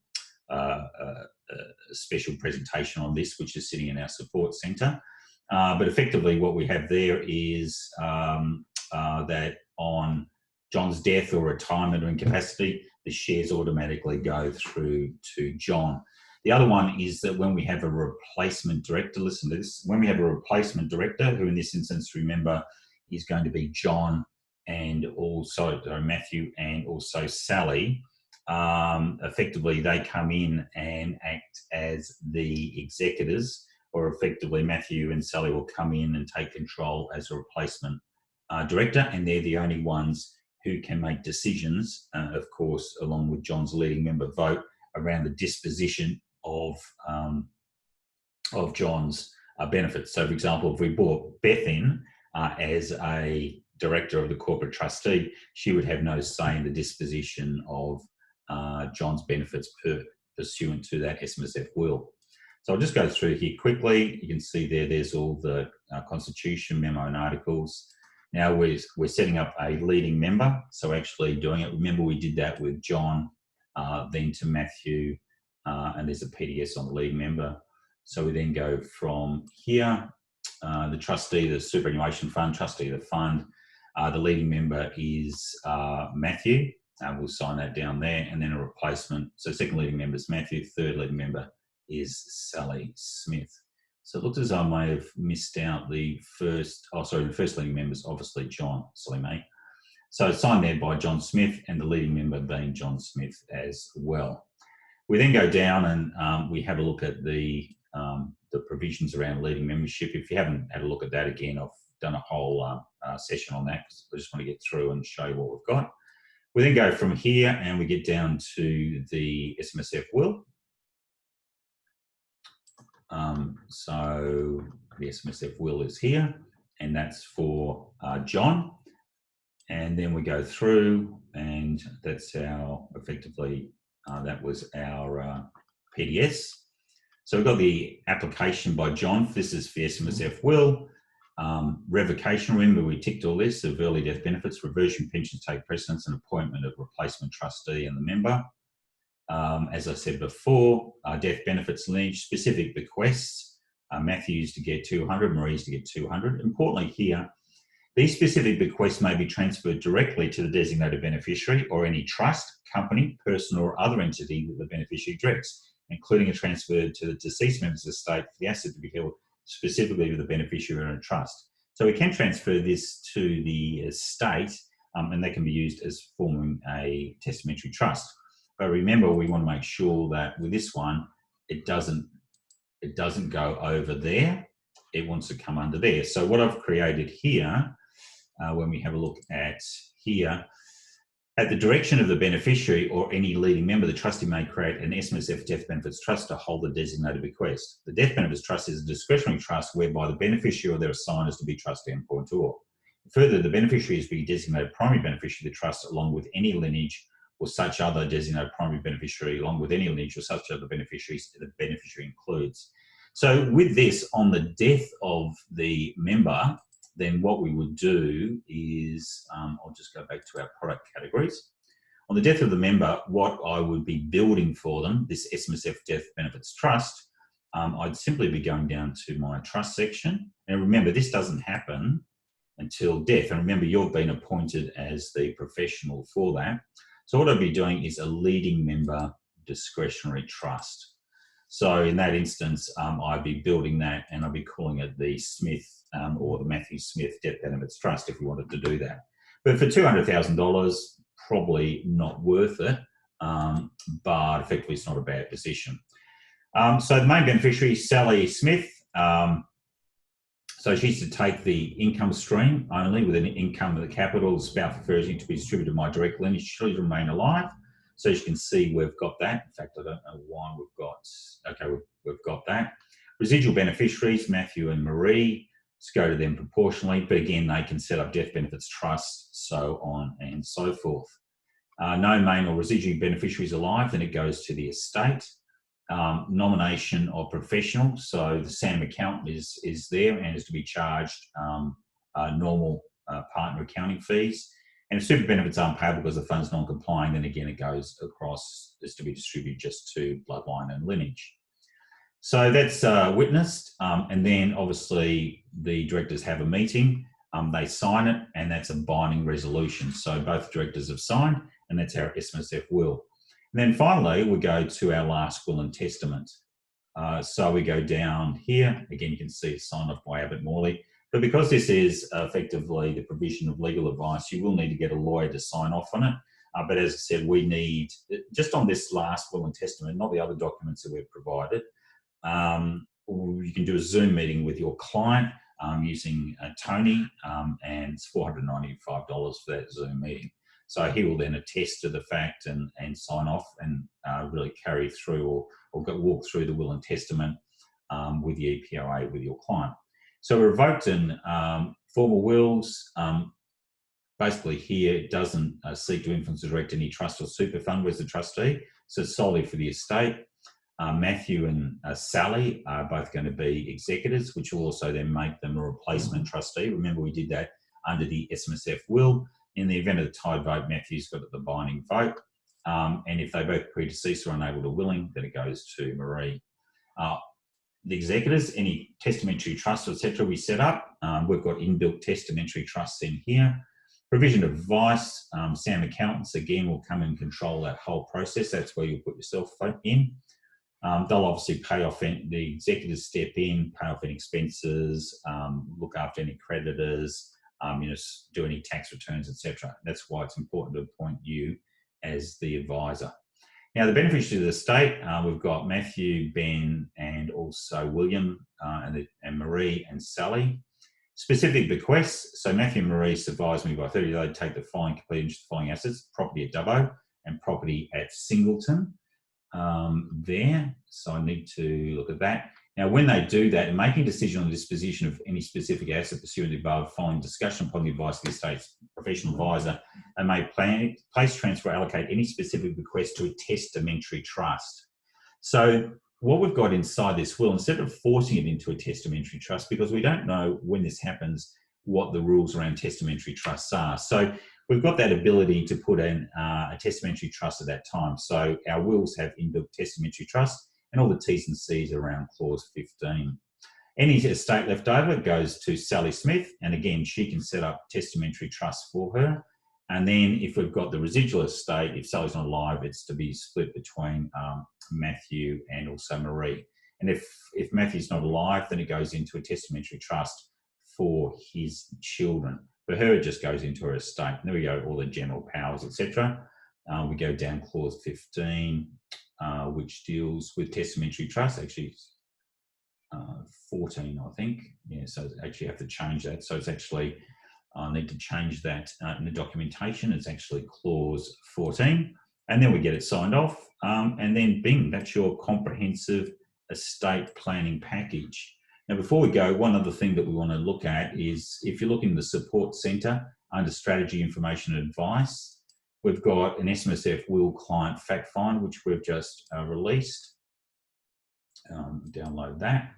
special presentation on this, which is sitting in our support centre. But effectively what we have there is that on John's death or retirement or incapacity, the shares automatically go through to John. The other one is that when we have a replacement director, listen to this, when we have a replacement director, who in this instance, remember, is going to be John and also Matthew and also Sally, effectively they come in and act as the executors or effectively Matthew and Sally will come in and take control as a replacement director, and they're the only ones who can make decisions, of course, along with John's leading member vote around the disposition of John's benefits. So, for example, if we brought Beth in as a director of the corporate trustee, she would have no say in the disposition of John's benefits pursuant to that SMSF will. So I'll just go through here quickly. You can see there's all the constitution, memo and articles. Now we're setting up a leading member, so actually doing it. Remember we did that with John, then to Matthew, and there's a PDS on the leading member. So we then go from here, the trustee, the superannuation fund, trustee of the fund. The leading member is Matthew. We'll sign that down there, and then a replacement. So second leading member is Matthew, third leading member is Sally Smith. So it looks as though I may have missed out the first, the first leading member is obviously John, silly me. So it's signed there by John Smith, and the leading member being John Smith as well. We then go down and we have a look at the provisions around leading membership. If you haven't had a look at that again, I've done a whole session on that because I just want to get through and show you what we've got. We then go from here and we get down to the SMSF will. So the SMSF will is here, and that's for John. And then we go through, and that's our, effectively, that was our PDS. So we've got the application by John. This is for SMSF will. Revocation, remember we ticked all this, of early death benefits, reversion pensions take precedence, and appointment of replacement trustee and the member. As I said before, death benefits lineage, specific bequests. Matthew's to get 200, Marie's to get 200. Importantly here, these specific bequests may be transferred directly to the designated beneficiary or any trust, company, person or other entity that the beneficiary directs, including a transfer to the deceased member's estate for the asset to be held specifically with the beneficiary in a trust. So we can transfer this to the estate and they can be used as forming a testamentary trust. But remember, we want to make sure that with this one, it doesn't go over there. It wants to come under there. So what I've created here, when we have a look at here, at the direction of the beneficiary or any leading member, the trustee may create an SMSF Death Benefits Trust to hold the designated bequest. The Death Benefits Trust is a discretionary trust whereby the beneficiary or their assigned is to be trustee and appointor. Further, the beneficiary is to be designated primary beneficiary of the trust along with any lineage or such other designated primary beneficiary along with any lineage or such other beneficiaries the beneficiary includes. So with this, on the death of the member, then what we would do is, I'll just go back to our product categories. On the death of the member, what I would be building for them, this SMSF Death Benefits Trust, I'd simply be going down to my trust section. And remember, this doesn't happen until death. And remember, you've been appointed as the professional for that. So what I'd be doing is a leading member discretionary trust. So in that instance, I'd be building that and I'd be calling it the Smith or the Matthew Smith Death Benefits Trust if we wanted to do that. But for $200,000, probably not worth it, but effectively it's not a bad position. So the main beneficiary, Sally Smith, so she's to take the income stream only with an income of the capital, the spouse referring to be distributed to my direct lineage, should remain alive. So as you can see, we've got that. In fact, I don't know why we've got, okay, we've got that. Residual beneficiaries, Matthew and Marie, let's go to them proportionally, but again, they can set up death benefits trusts, so on and so forth. No main or residual beneficiaries alive, then it goes to the estate. Nomination of professional, so the SAM accountant is there and is to be charged normal partner accounting fees. And if super benefits aren't payable because the fund's non-complying, then again it goes across, is to be distributed just to bloodline and lineage. So that's witnessed, and then obviously the directors have a meeting, they sign it, and that's a binding resolution. So both directors have signed, and that's our SMSF will. And then finally, we go to our last will and testament. So we go down here, again you can see it's signed off by Abbott-Family. But because this is effectively the provision of legal advice, you will need to get a lawyer to sign off on it. But as I said, we need, just on this last will and testament, not the other documents that we've provided, you can do a Zoom meeting with your client using Tony, and it's $495 for that Zoom meeting. So he will then attest to the fact and sign off and really carry through or walk through the will and testament with the EPOA with your client. So revoked and formal wills, basically here it doesn't seek to influence or direct any trust or super fund with the trustee, so it's solely for the estate. Matthew and Sally are both going to be executors, which will also then make them a replacement trustee. Remember, we did that under the SMSF Will. In the event of the tied vote, Matthew's got the binding vote. And if they both predeceased or unable to willing, then it goes to Marie. The executors, any testamentary trust, etc., we set up. We've got inbuilt testamentary trusts in here. Provision of advice, Sam accountants, again, will come and control that whole process. That's where you'll put yourself in. They'll obviously pay off, the executors step in, pay off any expenses, look after any creditors, do any tax returns, etc. That's why it's important to appoint you as the advisor. Now, the beneficiaries of the estate, we've got Matthew, Ben, and also William, and Marie and Sally. Specific bequests, so Matthew and Marie survives me by 30. They take the following complete interest, the following assets: property at Dubbo and property at Singleton. There, so I need to look at that. Now, when they do that, making a decision on the disposition of any specific asset pursuant to the above, following discussion upon the advice of the estate's professional advisor, they may place, transfer, allocate any specific bequest to a testamentary trust. So what we've got inside this will, instead of forcing it into a testamentary trust, because we don't know when this happens, what the rules around testamentary trusts are. So we've got that ability to put in a testamentary trust at that time. So our wills have inbuilt testamentary trust and all the T's and C's around clause 15. Any estate left over goes to Sally Smith, and again, she can set up testamentary trust for her. And then if we've got the residual estate, if Sally's not alive, it's to be split between Matthew and also Marie. And if Matthew's not alive, then it goes into a testamentary trust for his children. For her, it just goes into her estate. And there we go, all the general powers, etc. We go down clause 15, which deals with testamentary trust. Actually, 14, I think. Yeah, so I actually have to change that. So it's actually, I need to change that in the documentation. It's actually clause 14. And then we get it signed off. And then bing, that's your comprehensive estate planning package. Now, before we go, one other thing that we want to look at is if you look in the support centre under strategy, information and advice, we've got an SMSF Will client fact find, which we've just released. Download that.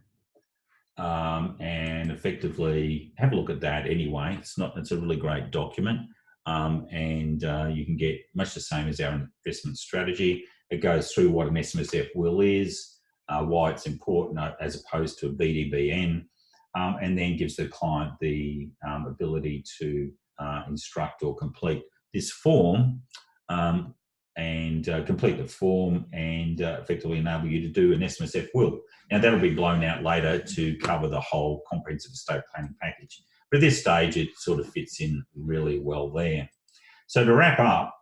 And effectively have a look at that anyway. It's a really great document. And you can get much the same as our investment strategy. It goes through what an SMSF Will is, why it's important as opposed to a BDBN, and then gives the client the ability to instruct or complete this form and complete the form and effectively enable you to do an SMSF Will. Now, that'll be blown out later to cover the whole comprehensive estate planning package. But at this stage, it sort of fits in really well there. So to wrap up,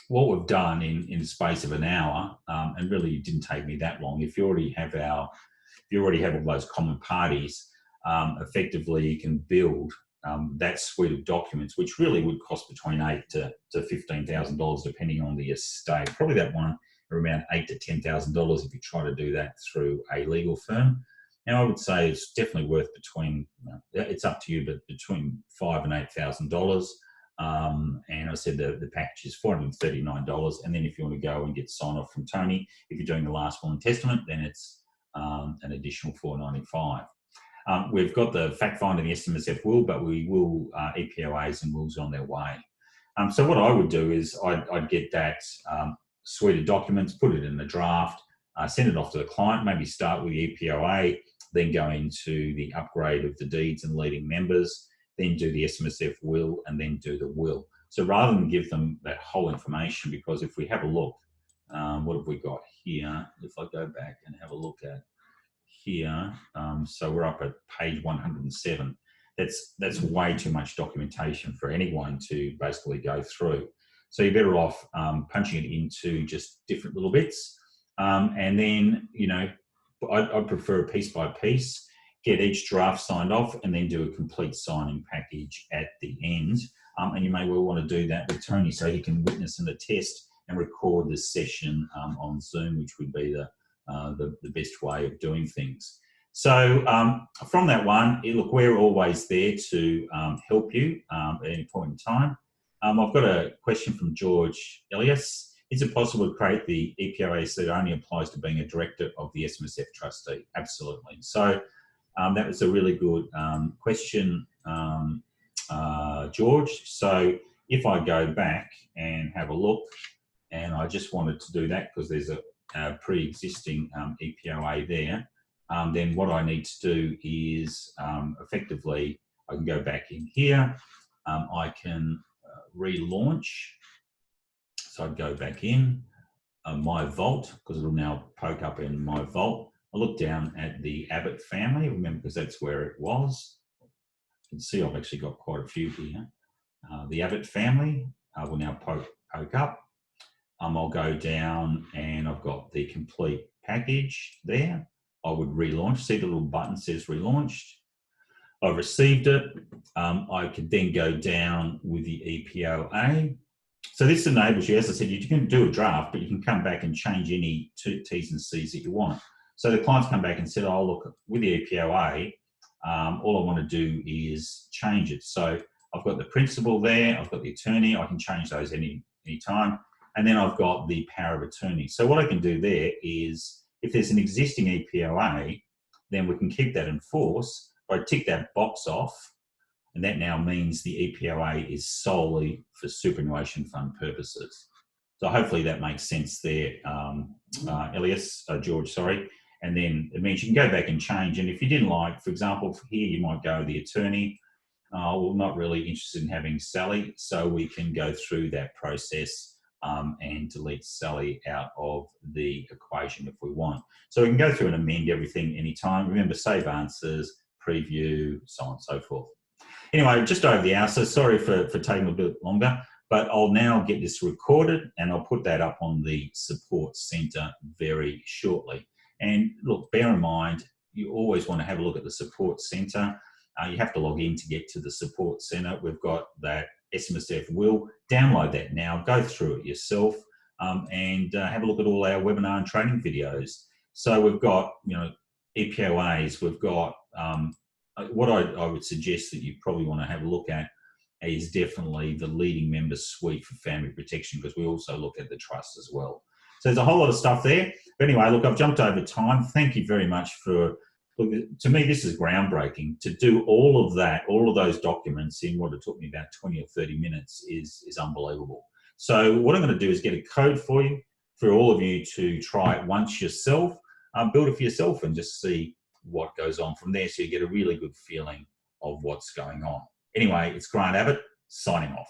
what we've done in the space of an hour, and really it didn't take me that long, if you already have all those common parties, effectively you can build that suite of documents, which really would cost between $8,000 to $15,000 depending on the estate. Probably that one around $8,000 to $10,000 if you try to do that through a legal firm. Now, I would say it's definitely worth between, it's up to you, but between $5,000 and $8,000. And I said the package is $439. And then if you want to go and get sign off from Tony, if you're doing the last will and testament, then it's an additional $495. We've got the fact find and the SMSF Will, but we will EPOAs and wills on their way. So what I would do is I'd get that suite of documents, put it in the draft, send it off to the client, maybe start with the EPOA, then go into the upgrade of the deeds and leading members, then do the SMSF Will, and then do the will. So rather than give them that whole information, because if we have a look, what have we got here? If I go back and have a look at here, so we're up at page 107. That's way too much documentation for anyone to basically go through. So you're better off punching it into just different little bits. And then, I prefer piece by piece, get each draft signed off, and then do a complete signing package at the end. And you may well want to do that with Tony so he can witness and attest and record this session on Zoom, which would be the best way of doing things. So from that one, look, we're always there to help you at any point in time. I've got a question from George Elias. Is it possible to create the EPOA so it only applies to being a director of the SMSF trustee? Absolutely. So that was a really good question, George. So if I go back and have a look, and I just wanted to do that because there's a pre-existing EPOA there, then what I need to do is effectively, I can go back in here, I can relaunch. So I'd go back in my vault, because it'll now poke up in my vault. I look down at the Abbott-Family, remember, because that's where it was. You can see I've actually got quite a few here. The Abbott-Family will now poke up. I'll go down and I've got the complete package there. I would relaunch. See the little button says relaunched. I've received it. I could then go down with the EPOA. So this enables you, as I said, you can do a draft, but you can come back and change any T's and C's that you want. So the clients come back and said, oh, look, with the EPOA, all I want to do is change it. So I've got the principal there, I've got the attorney, I can change those any time. And then I've got the power of attorney. So what I can do there is, if there's an existing EPOA, then we can keep that in force. I tick that box off, and that now means the EPOA is solely for superannuation fund purposes. So hopefully that makes sense there, George, sorry. And then it means you can go back and change. And if you didn't like, for example, here you might go the attorney. We're not really interested in having Sally, so we can go through that process and delete Sally out of the equation if we want. So we can go through and amend everything anytime. Remember, save answers, preview, so on and so forth. Anyway, just over the hour, so sorry for taking a bit longer, but I'll now get this recorded and I'll put that up on the support centre very shortly. And look, bear in mind, you always want to have a look at the support centre. You have to log in to get to the support centre. We've got that SMSF Will. Download that now, go through it yourself, and have a look at all our webinar and training videos. So we've got, EPOAs, we've got, what I would suggest that you probably want to have a look at is definitely the Leading Member Suite for family protection, because we also look at the trust as well. So there's a whole lot of stuff there. But anyway, look, I've jumped over time. Thank you very much for, look, to me, this is groundbreaking. To do all of that, all of those documents in what it took me about 20 or 30 minutes is unbelievable. So what I'm going to do is get a code for you, for all of you to try it once yourself, build it for yourself and just see what goes on from there, so you get a really good feeling of what's going on. Anyway, it's Grant Abbott signing off.